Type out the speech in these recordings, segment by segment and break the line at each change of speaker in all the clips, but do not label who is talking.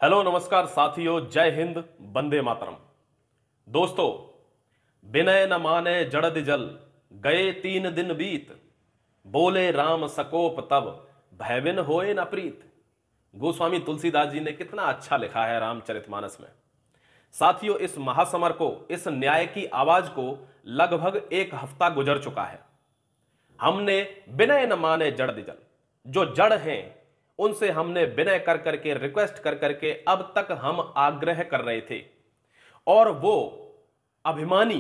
Hello नमस्कार साथियों, जय हिंद, वंदे मातरम। दोस्तों, विनय न माने जड़द जल, गए 3 दिन बीत, बोले राम सकोप तब, भयविन होए न प्रीत। गोस्वामी तुलसीदास जी ने कितना अच्छा लिखा है रामचरितमानस में। साथियों, इस महासमर को, इस न्याय की आवाज को लगभग 1 हफ्ता गुजर चुका है। हमने विनय न माने जड़द जल, जो जड़ हैं उनसे हमने विनय कर करके, रिक्वेस्ट कर करके अब तक हम आग्रह कर रहे थे, और वो अभिमानी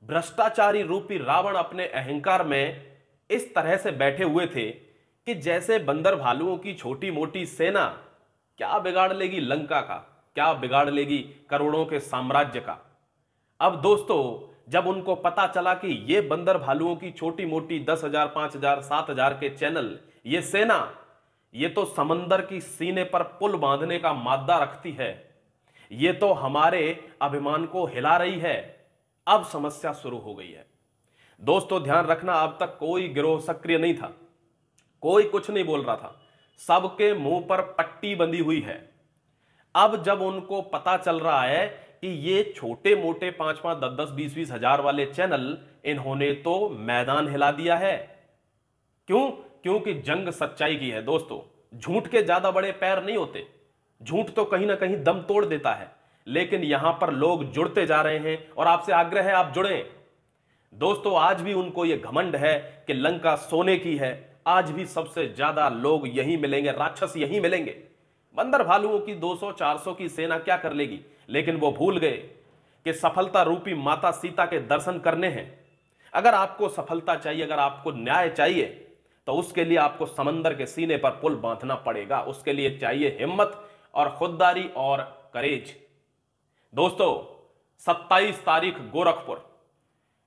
भ्रष्टाचारी रूपी रावण अपने अहंकार में इस तरह से बैठे हुए थे कि जैसे बंदर भालुओं की छोटी मोटी सेना क्या बिगाड़ लेगी लंका का, क्या बिगाड़ लेगी करोड़ों के साम्राज्य का। अब दोस्तों, जब उनको पता चला कि ये बंदर भालुओं की छोटी मोटी 10,000, 5,000, 7,000 के चैनल, ये सेना, ये तो समंदर की सीने पर पुल बांधने का मादा रखती है, ये तो हमारे अभिमान को हिला रही है। अब समस्या शुरू हो गई है। दोस्तों ध्यान रखना, अब तक कोई गिरोह सक्रिय नहीं था, कोई कुछ नहीं बोल रहा था, सबके मुंह पर पट्टी बंधी हुई है। अब जब उनको पता चल रहा है कि ये छोटे मोटे 5-5, 10-10, 20-20 हजार वाले चैनल, इन्होंने तो मैदान हिला दिया है। क्यों? क्योंकि जंग सच्चाई की है। दोस्तों, झूठ के ज्यादा बड़े पैर नहीं होते, झूठ तो कहीं ना कहीं दम तोड़ देता है, लेकिन यहां पर लोग जुड़ते जा रहे हैं और आपसे आग्रह है आप जुड़ें। दोस्तों, आज भी उनको यह घमंड है कि लंका सोने की है, आज भी सबसे ज्यादा लोग यहीं मिलेंगे, राक्षस यहीं मिलेंगे। बंदर भालुओं की 200-400 की सेना क्या कर लेगी, लेकिन वो भूल गए कि सफलता रूपी माता सीता के दर्शन करने हैं। अगर आपको सफलता चाहिए, अगर आपको न्याय चाहिए, तो उसके लिए आपको समंदर के सीने पर पुल बांधना पड़ेगा। उसके लिए चाहिए हिम्मत और खुददारी और करेज। दोस्तों, 27 तारीख गोरखपुर,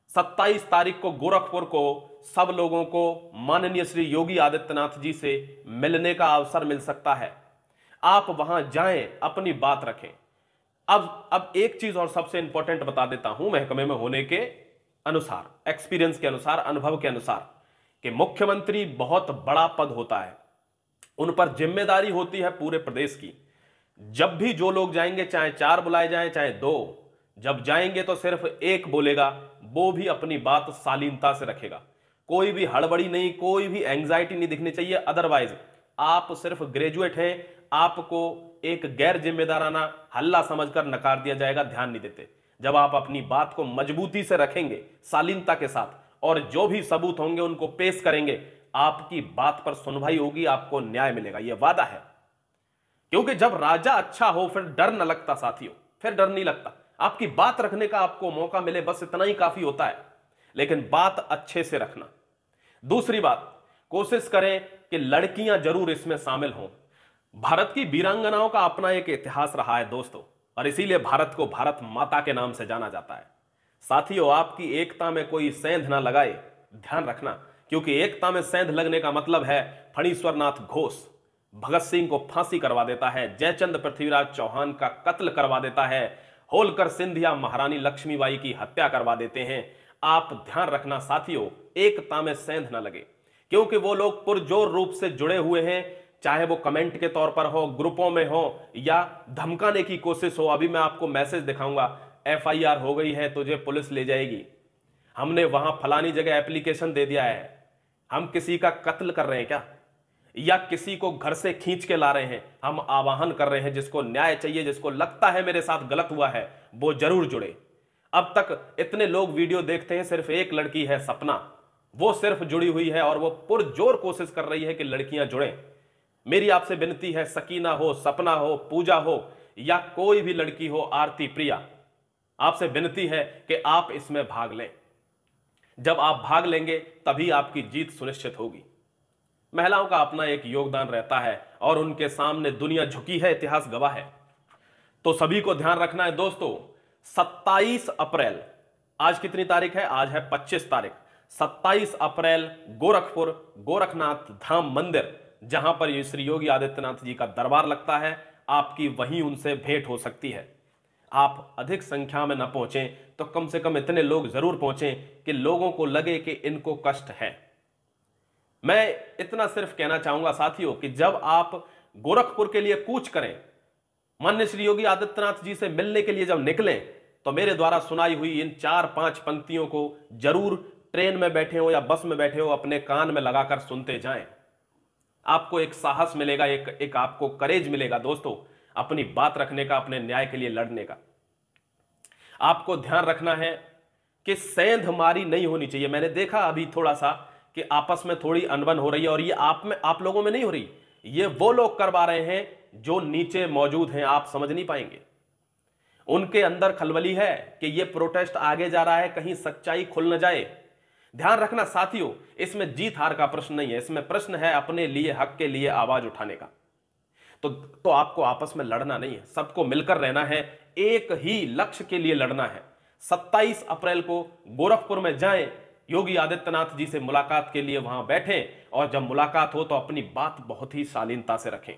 27 तारीख को गोरखपुर को सब लोगों को माननीय श्री योगी आदित्यनाथ जी से मिलने का अवसर मिल सकता है। आप वहां जाएं, अपनी बात रखें। अब एक चीज और सबसे इंपॉर्टेंट बता देता हूं, महकमे में होने के अनुसार, एक्सपीरियंस के अनुसार, अनुभव के अनुसार, कि मुख्यमंत्री बहुत बड़ा पद होता है, उन पर जिम्मेदारी होती है पूरे प्रदेश की। जब भी जो लोग जाएंगे, चाहे 4 बुलाए जाएं चाहे 2, जब जाएंगे तो सिर्फ एक बोलेगा, वो भी अपनी बात शालीनता से रखेगा। कोई भी हड़बड़ी नहीं, कोई भी एंग्जाइटी नहीं दिखनी चाहिए। अदरवाइज आप सिर्फ ग्रेजुएट हैं, आपको एक गैर जिम्मेदाराना हल्ला समझकर नकार दिया जाएगा, ध्यान नहीं देते। जब आप अपनी बात को मजबूती से रखेंगे, शालीनता के साथ, और जो भी सबूत होंगे उनको पेश करेंगे, आपकी बात पर सुनवाई होगी, आपको न्याय मिलेगा, यह वादा है। क्योंकि जब राजा अच्छा हो फिर डर न लगता साथियों, फिर डर नहीं लगता। आपकी बात रखने का आपको मौका मिले, बस इतना ही काफी होता है, लेकिन बात अच्छे से रखना। दूसरी बात, कोशिश करें कि लड़कियां जरूर इसमें शामिल हों। भारत की वीरांगनाओं का अपना एक इतिहास रहा है दोस्तों, और इसीलिए भारत को भारत माता के नाम से जाना जाता है। साथियों, आपकी एकता में कोई सेंध ना लगाए, ध्यान रखना, क्योंकि एकता में सेंध लगने का मतलब है फणीश्वर नाथ घोष भगत सिंह को फांसी करवा देता है, जयचंद पृथ्वीराज चौहान का कत्ल करवा देता है, होलकर सिंधिया महारानी लक्ष्मीबाई की हत्या करवा देते हैं। आप ध्यान रखना साथियों, एकता में सेंध ना लगे, क्योंकि वो लोग पुरजोर रूप से जुड़े हुए हैं, चाहे वो कमेंट के तौर पर हो, ग्रुपों में हो, या धमकाने की कोशिश हो। अभी मैं आपको मैसेज दिखाऊंगा, FIR हो गई है, तुझे पुलिस ले जाएगी, हमने वहां फलानी जगह एप्लीकेशन दे दिया है। हम किसी का कत्ल कर रहे हैं क्या, या किसी को घर से खींच के ला रहे हैं? हम आवाहन कर रहे हैं, जिसको न्याय चाहिए, जिसको लगता है मेरे साथ गलत हुआ है, वो जरूर जुड़े। अब तक इतने लोग वीडियो देखते हैं, सिर्फ एक लड़की है सपना, वो सिर्फ जुड़ी हुई है और वो पुरजोर कोशिश कर रही है कि लड़कियां जुड़ें। मेरी आपसे विनती है, सकीना हो, सपना हो, पूजा हो, या कोई भी लड़की हो, आरती प्रिया, आपसे विनती है कि आप इसमें भाग लें। जब आप भाग लेंगे तभी आपकी जीत सुनिश्चित होगी। महिलाओं का अपना एक योगदान रहता है और उनके सामने दुनिया झुकी है, इतिहास गवाह है। तो सभी को ध्यान रखना है दोस्तों, 27 अप्रैल, आज कितनी तारीख है? आज है 25 तारीख। 27 अप्रैल गोरखपुर गोरखनाथ धाम मंदिर, जहां पर ये श्री योगी आदित्यनाथ जी का दरबार लगता है, आपकी वहीं उनसे भेंट हो सकती है। आप अधिक संख्या में न पहुंचें तो कम से कम इतने लोग जरूर पहुंचें कि लोगों को लगे कि इनको कष्ट है। मैं इतना सिर्फ कहना चाहूंगा साथियों कि जब आप गोरखपुर के लिए कूच करें, माननीय श्री योगी आदित्यनाथ जी से मिलने के लिए जब निकले तो मेरे द्वारा सुनाई हुई इन 4-5 पंक्तियों को जरूर ट्रेन में बैठे हो या बस में बैठे हो अपने कान में लगाकर सुनते जाएं। आपको एक साहस मिलेगा, एक आपको करेज मिलेगा दोस्तों, अपनी बात रखने का, अपने न्याय के लिए लड़ने का। आपको ध्यान रखना है कि सेंधमारी नहीं होनी चाहिए। मैंने देखा अभी थोड़ा सा कि आपस में थोड़ी अनबन हो रही है, और ये आप लोगों में नहीं हो रही, ये वो लोग करवा रहे हैं जो नीचे मौजूद हैं। आप समझ नहीं पाएंगे, उनके अंदर खलबली है कि ये प्रोटेस्ट आगे जा रहा है, कहीं सच्चाई खुल न जाए। ध्यान रखना साथियों, इसमें जीत हार का प्रश्न नहीं है, इसमें प्रश्न है अपने लिए, हक के लिए आवाज उठाने का। तो आपको आपस में लड़ना नहीं है, सबको मिलकर रहना है, एक ही लक्ष्य के लिए लड़ना है। 27 अप्रैल को गोरखपुर में जाएं, योगी आदित्यनाथ जी से मुलाकात के लिए वहां बैठें, और जब मुलाकात हो तो अपनी बात बहुत ही शालीनता से रखें।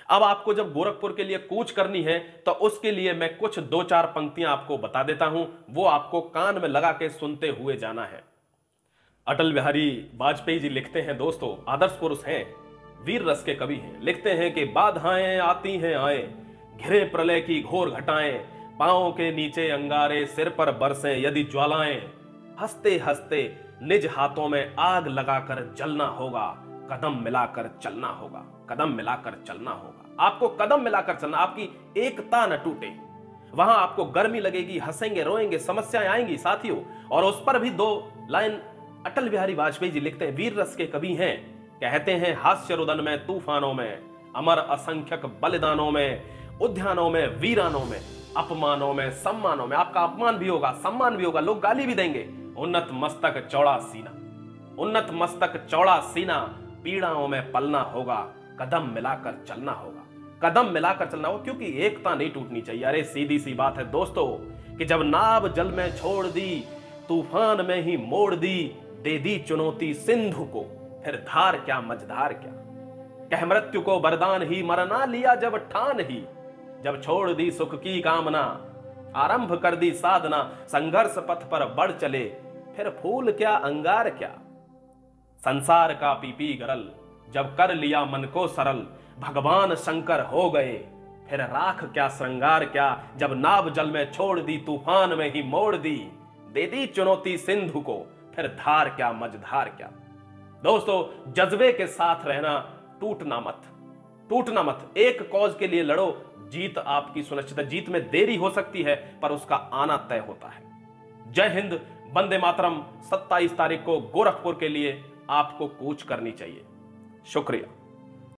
अब आपको जब गोरखपुर के लिए कूच करनी है तो उसके लिए मैं कुछ 2-4 पंक्तियां आपको बता देता हूं, वो आपको कान में लगा के सुनते हुए जाना है। अटल बिहारी वाजपेयी जी लिखते हैं दोस्तों, आदर्श पुरुष हैं, वीर रस के कवि हैं। लिखते हैं कि बाधाएं आती हैं आए, घिरे प्रलय की घोर घटाएं, पांव के नीचे अंगारे, सिर पर बरसें यदि ज्वालाएं, हंसते हंसते निज हाथों में आग लगाकर जलना होगा, कदम मिलाकर चलना होगा, कदम मिलाकर चलना होगा। आपको कदम मिलाकर चलना, आपकी एकता न टूटे। वहां आपको गर्मी लगेगी, हंसेंगे रोएंगे, समस्याएं आएंगी साथियों। और उस पर भी 2 लाइन अटल बिहारी वाजपेयी जी लिखते हैं, वीर रस के कवि हैं, कहते हैं, हास्य रुदन में तूफानों में, अमर असंख्यक बलिदानों में, उद्यानों में वीरानों में, अपमानों में सम्मानों में। आपका अपमान भी होगा, सम्मान भी होगा, लोग गाली भी देंगे। उन्नत मस्तक चौड़ा सीना, उन्नत मस्तक चौड़ा सीना, पीड़ाओं में पलना होगा, कदम मिलाकर चलना होगा, कदम मिलाकर चलना होगा, क्योंकि एकता नहीं टूटनी चाहिए। अरे सीधी सी बात है दोस्तों कि जब नाव जल में छोड़ दी, तूफान में ही मोड़ दी, दे दी चुनौती सिंधु को, फिर धार क्या मझधार क्या, कह मृत्यु को वरदान ही, मरना लिया जब ठान ही, जब छोड़ दी सुख की कामना, आरंभ कर दी साधना, संघर्ष पथ पर बढ़ चले, फिर फूल क्या अंगार क्या, संसार का पीपी गरल, जब कर लिया मन को सरल, भगवान शंकर हो गए, फिर राख क्या श्रृंगार क्या, जब नाव जल में छोड़ दी, तूफान में ही मोड़ दी, दे दी चुनौती सिंधु को, फिर धार क्या मझधार क्या। दोस्तों, जज्बे के साथ रहना, टूटना मत, टूटना मत। एक कॉज के लिए लड़ो, जीत आपकी सुनिश्चित है। जीत में देरी हो सकती है पर उसका आना तय होता है। जय हिंद, वंदे मातरम। 27 तारीख को गोरखपुर के लिए आपको कूच करनी चाहिए। शुक्रिया।